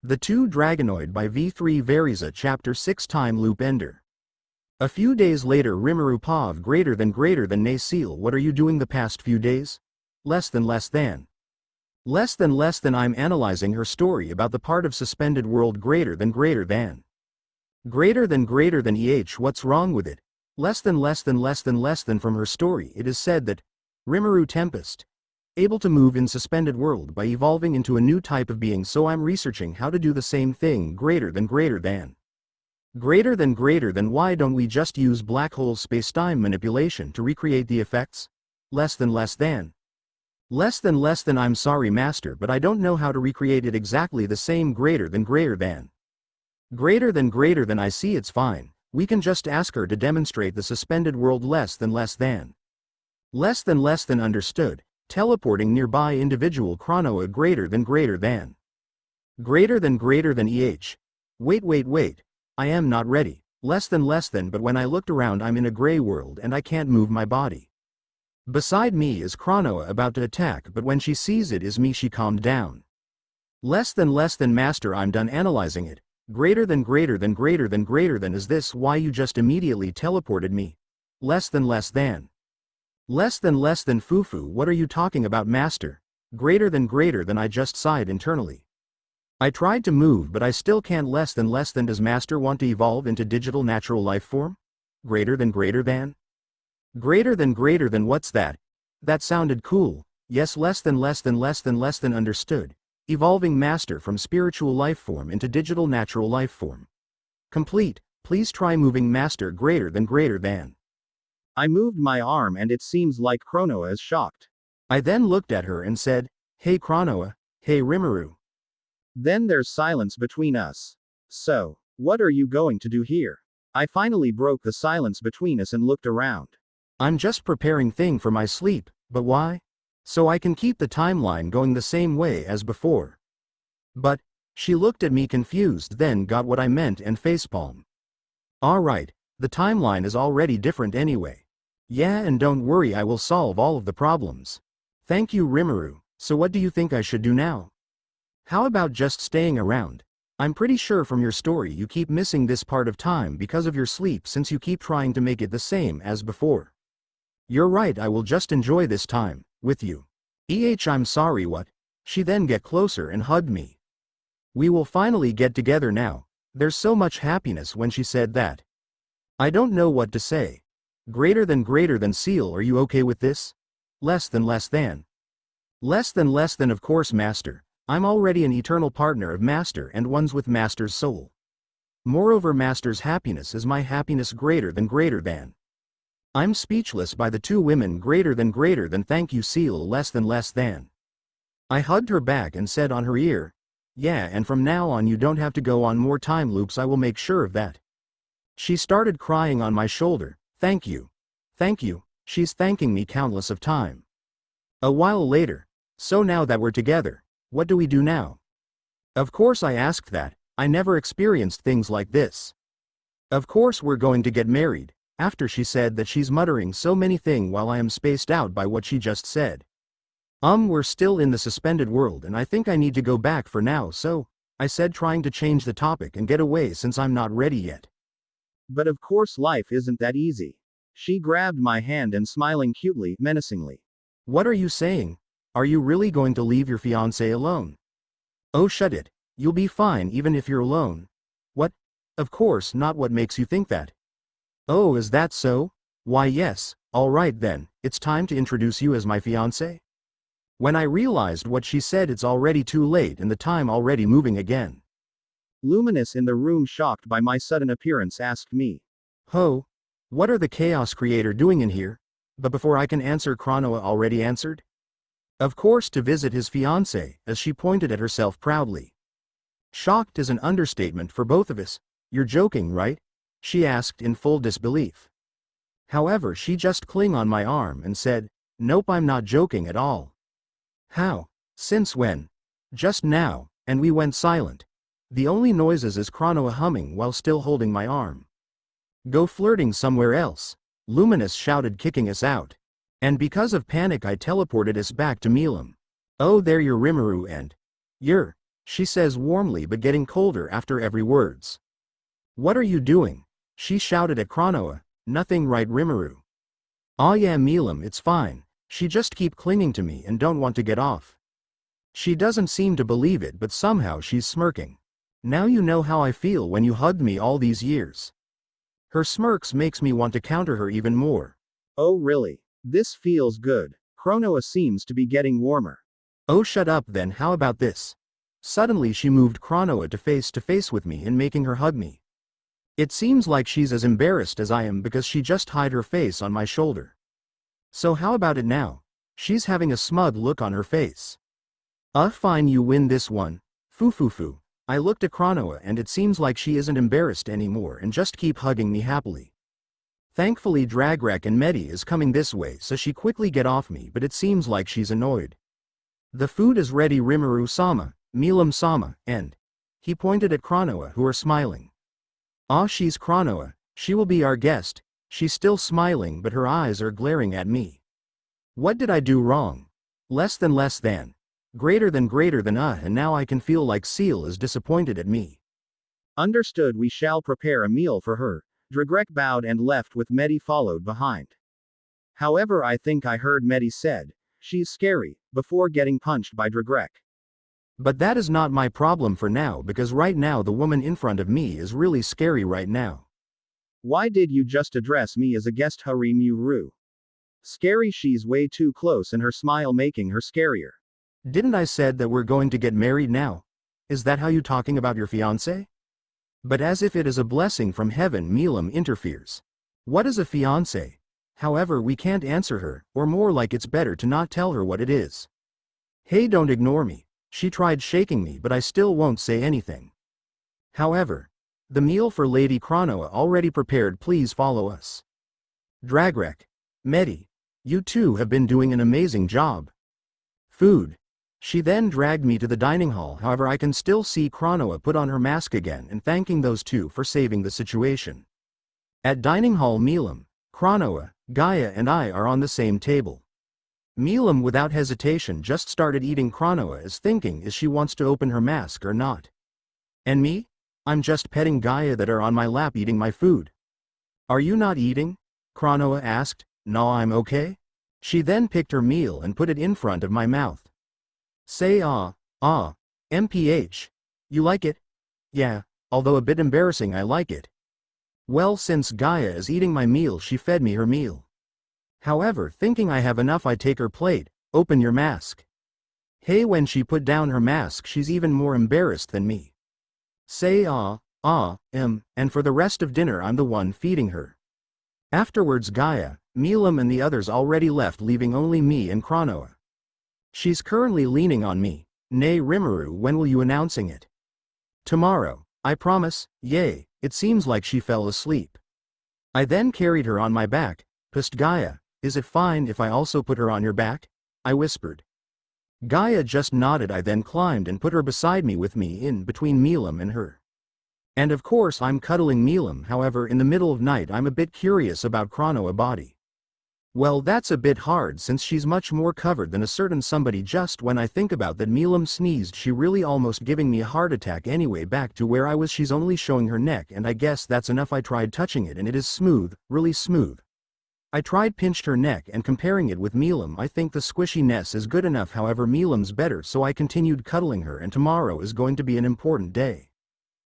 The Two Dragonoid by V3Veriza Chapter 6 Time Loop Ender. A few days later Rimuru Pav greater than Nasil. What are you doing the past few days? Less than. I'm analyzing her story about the part of suspended world greater than. What's wrong with it? Less than from her story it is said that Rimuru Tempest able to move in suspended world by evolving into a new type of being, so I'm researching how to do the same thing. Greater than. Why don't we just use black hole spacetime manipulation to recreate the effects? Less than. I'm sorry master, but I don't know how to recreate it exactly the same. Greater than. I see, it's fine. We can just ask her to demonstrate the suspended world. Less than. Understood. Teleporting nearby individual Chronoa. Greater than. Wait. I am not ready. Less than, but when I looked around I'm in a gray world and I can't move my body. Beside me is Chronoa about to attack, but when she sees it is me she calmed down. Less than master, I'm done analyzing it. Greater than, is this why you just immediately teleported me? Less than. Fufu, what are you talking about master? Greater than, I just sighed internally. I tried to move but I still can't. Less than, does master want to evolve into digital natural life form? Greater than. What's that? That sounded cool. Yes, less than, understood. Evolving master from spiritual life form into digital natural life form. Complete, please try moving master. Greater than. I moved my arm and it seems like Chronoa is shocked. I then looked at her and said, "Hey Chronoa, hey Rimuru." Then there's silence between us. So, what are you going to do here? I finally broke the silence between us and looked around. I'm just preparing thing for my sleep, but why? So I can keep the timeline going the same way as before. But, she looked at me confused, then got what I meant and facepalm. Alright, the timeline is already different anyway. Yeah, and don't worry, I will solve all of the problems. Thank you Rimuru. So what do you think I should do now? How about just staying around? I'm pretty sure from your story you keep missing this part of time because of your sleep, since you keep trying to make it the same as before. You're right, I will just enjoy this time with you. I'm sorry, what? She then get closer and hugged me. We will finally get together now. There's so much happiness when she said that. I don't know what to say. Greater than Seal, are you okay with this? Less than. Of course master. I'm already an eternal partner of master and one's with master's soul. Moreover master's happiness is my happiness. Greater than. I'm speechless by the two women. Greater than, thank you Seal. Less than. I hugged her back and said on her ear, "Yeah, and from now on you don't have to go on more time loops, I will make sure of that." She started crying on my shoulder. Thank you. She's thanking me countless of time. A while later. So now that we're together, what do we do now? Of course I asked that, I never experienced things like this. Of course we're going to get married. After she said that, she's muttering so many things while I am spaced out by what she just said. We're still in the suspended world and I think I need to go back for now, so, I said, trying to change the topic and get away since I'm not ready yet. But of course life isn't that easy. She grabbed my hand and smiling cutely, menacingly. What are you saying? Are you really going to leave your fiancé alone? Oh shut it. You'll be fine even if you're alone. What? Of course not, what makes you think that? Oh, is that so? Why yes, alright then, it's time to introduce you as my fiancé? When I realized what she said, it's already too late and the time already moving again. Luminous in the room, shocked by my sudden appearance, asked me, "Ho, what are the Chaos Creator doing in here?" But before I can answer, Chronoa already answered. Of course, to visit his fiancé, as she pointed at herself proudly. Shocked is an understatement for both of us. You're joking, right? She asked in full disbelief. However, she just clung on my arm and said, "Nope, I'm not joking at all." How? Since when? Just now, and we went silent. The only noises is Chronoa humming while still holding my arm. Go flirting somewhere else, Luminous shouted, kicking us out. And because of panic I teleported us back to Milim. Oh, there you're Rimuru and you're she says warmly but getting colder after every words. What are you doing? She shouted at Chronoa. Nothing, right, Rimuru? Ah yeah, Milim, it's fine. She just keep clinging to me and don't want to get off. She doesn't seem to believe it, but somehow she's smirking. Now you know how I feel when you hugged me all these years. Her smirks makes me want to counter her even more. Oh really? This feels good. Chronoa seems to be getting warmer. Oh shut up then, how about this? Suddenly she moved Chronoa to face with me and making her hug me. It seems like she's as embarrassed as I am because she just hid her face on my shoulder. So how about it now? She's having a smug look on her face. Fine, you win this one. Foo. I looked at Chronoa and it seems like she isn't embarrassed anymore and just keep hugging me happily. Thankfully Dragrek and Medi is coming this way, so she quickly get off me, but it seems like she's annoyed. The food is ready, Rimuru-sama, Milim-sama, and he pointed at Chronoa, who are smiling. Ah, she's Chronoa, she will be our guest. She's still smiling but her eyes are glaring at me. What did I do wrong? Less than. Greater than and now I can feel like Seal is disappointed at me. Understood, we shall prepare a meal for her. Dragrek bowed and left with Medi followed behind. However, I think I heard Medi said, she's scary, before getting punched by Dragrek. But that is not my problem for now, because right now the woman in front of me is really scary right now. Why did you just address me as a guest, Rimuru? Scary, she's way too close and her smile making her scarier. Didn't I said that we're going to get married now? Is that how you talking about your fiancé? But as if it is a blessing from heaven, Milim interferes. What is a fiancé? However, we can't answer her, or more like it's better to not tell her what it is. Hey, don't ignore me. She tried shaking me, but I still won't say anything. However, the meal for Lady Chronoa already prepared, please follow us. Dragrek, Medi, you two have been doing an amazing job. Food. She then dragged me to the dining hall, however I can still see Chronoa put on her mask again and thanking those two for saving the situation. At dining hall, Milim, Chronoa, Gaia and I are on the same table. Milim without hesitation just started eating. Chronoa is thinking if she wants to open her mask or not. And me? I'm just petting Gaia that are on my lap eating my food. Are you not eating? Chronoa asked. No, I'm okay. She then picked her meal and put it in front of my mouth. Say mph. You like it? Yeah, although a bit embarrassing, I like it. Well, since Gaia is eating my meal, she fed me her meal. However, thinking I have enough, I take her plate. Open your mask. Hey, when she put down her mask, she's even more embarrassed than me. Say and for the rest of dinner I'm the one feeding her. Afterwards Gaia, Milim and the others already left, leaving only me and Chronoa. She's currently leaning on me. Nay, Rimuru, when will you announcing it? Tomorrow, I promise. Yay, it seems like she fell asleep. I then carried her on my back. Pissed Gaia, is it fine if I also put her on your back? I whispered. Gaia just nodded. I then climbed and put her beside me, with me in between Milim and her. And of course I'm cuddling Milim. However, in the middle of night I'm a bit curious about Chronoa body. Well, that's a bit hard since she's much more covered than a certain somebody. Just when I think about that, Milim sneezed, she really almost giving me a heart attack. Anyway, back to where I was, she's only showing her neck and I guess that's enough. I tried touching it and it is smooth, really smooth. I tried pinched her neck and comparing it with Milim. I think the squishiness is good enough, however Milim's better, so I continued cuddling her, and tomorrow is going to be an important day.